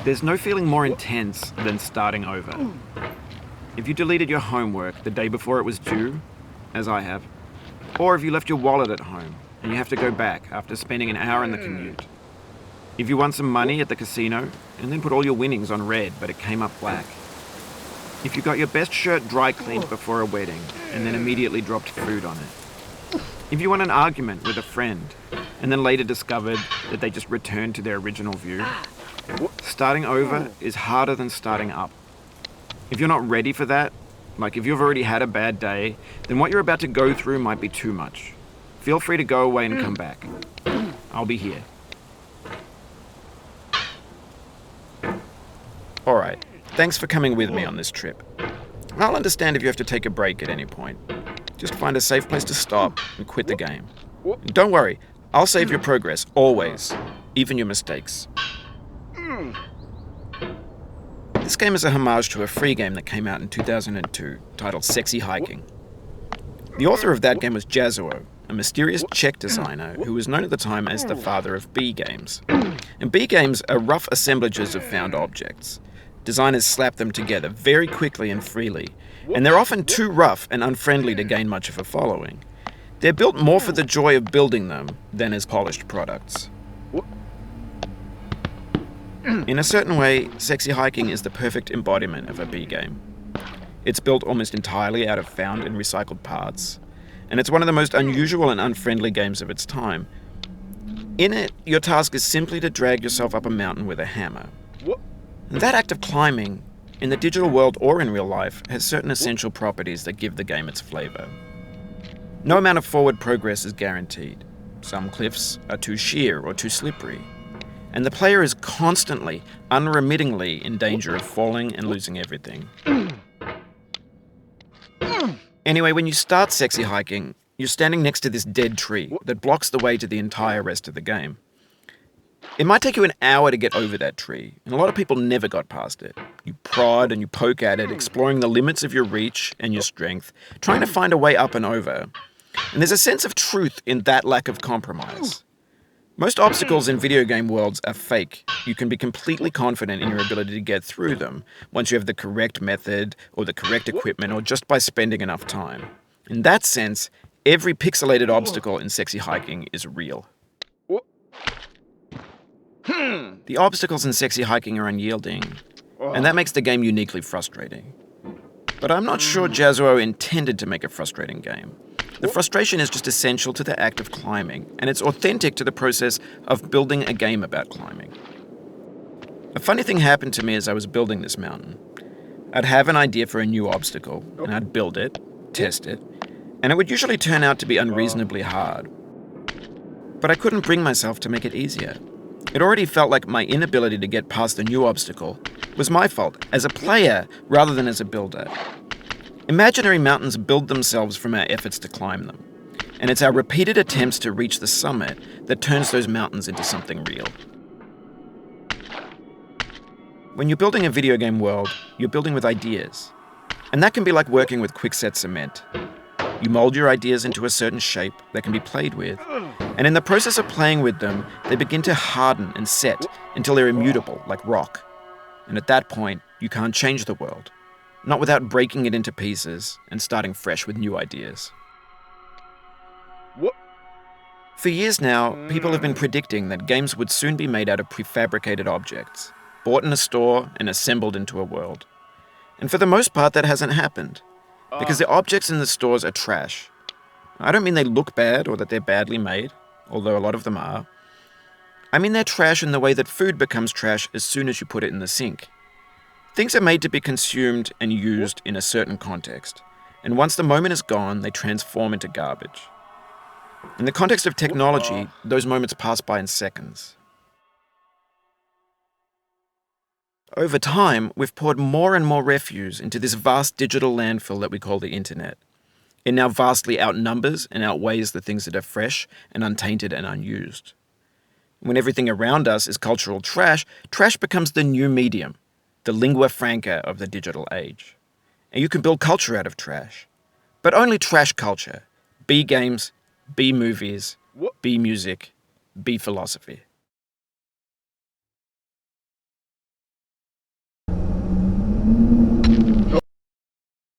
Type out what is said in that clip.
There's no feeling more intense than starting over. If you deleted your homework the day before it was due, as I have, or if you left your wallet at home and you have to go back after spending an hour in the commute. If you won some money at the casino and then put all your winnings on red but it came up black. If you got your best shirt dry cleaned before a wedding and then immediately dropped food on it. If you won an argument with a friend and then later discovered that they just returned to their original view. Starting over is harder than starting up. If you're not ready for that, like if you've already had a bad day, then what you're about to go through might be too much. Feel free to go away and come back. I'll be here. Alright, thanks for coming with me on this trip. I'll understand if you have to take a break at any point. Just find a safe place to stop and quit the game. And don't worry, I'll save your progress, always, even your mistakes. This game is a homage to a free game that came out in 2002, titled Sexy Hiking. The author of that game was Jazzuo, a mysterious Czech designer who was known at the time as the father of B games. And B games are rough assemblages of found objects. Designers slap them together very quickly and freely, and they're often too rough and unfriendly to gain much of a following. They're built more for the joy of building them than as polished products. In a certain way, Sexy Hiking is the perfect embodiment of a B game. It's built almost entirely out of found and recycled parts, and it's one of the most unusual and unfriendly games of its time. In it, your task is simply to drag yourself up a mountain with a hammer. And that act of climbing, in the digital world or in real life, has certain essential properties that give the game its flavor. No amount of forward progress is guaranteed. Some cliffs are too sheer or too slippery. And the player is constantly, unremittingly in danger of falling and losing everything. Anyway, when you start Sexy Hiking, you're standing next to this dead tree that blocks the way to the entire rest of the game. It might take you an hour to get over that tree, and a lot of people never got past it. You prod and you poke at it, exploring the limits of your reach and your strength, trying to find a way up and over. And there's a sense of truth in that lack of compromise. Most obstacles in video game worlds are fake. You can be completely confident in your ability to get through them once you have the correct method or the correct equipment or just by spending enough time. In that sense, every pixelated obstacle in Sexy Hiking is real. The obstacles in Sexy Hiking are unyielding, and that makes the game uniquely frustrating. But I'm not sure Jazzuo intended to make a frustrating game. The frustration is just essential to the act of climbing, and it's authentic to the process of building a game about climbing. A funny thing happened to me as I was building this mountain. I'd have an idea for a new obstacle, and I'd build it, test it, and it would usually turn out to be unreasonably hard. But I couldn't bring myself to make it easier. It already felt like my inability to get past the new obstacle was my fault as a player rather than as a builder. Imaginary mountains build themselves from our efforts to climb them, and it's our repeated attempts to reach the summit that turns those mountains into something real. When you're building a video game world, you're building with ideas, and that can be like working with quickset cement. You mold your ideas into a certain shape that can be played with, and in the process of playing with them, they begin to harden and set until they're immutable, like rock. And at that point, you can't change the world. Not without breaking it into pieces and starting fresh with new ideas. For years now, people have been predicting that games would soon be made out of prefabricated objects, bought in a store and assembled into a world. And for the most part, that hasn't happened, because the objects in the stores are trash. I don't mean they look bad or that they're badly made, although a lot of them are. I mean they're trash in the way that food becomes trash as soon as you put it in the sink. Things are made to be consumed and used in a certain context, and once the moment is gone, they transform into garbage. In the context of technology, those moments pass by in seconds. Over time, we've poured more and more refuse into this vast digital landfill that we call the internet. It now vastly outnumbers and outweighs the things that are fresh and untainted and unused. When everything around us is cultural trash, trash becomes the new medium, the lingua franca of the digital age. And you can build culture out of trash. But only trash culture. B games, B movies, What? B music, B philosophy.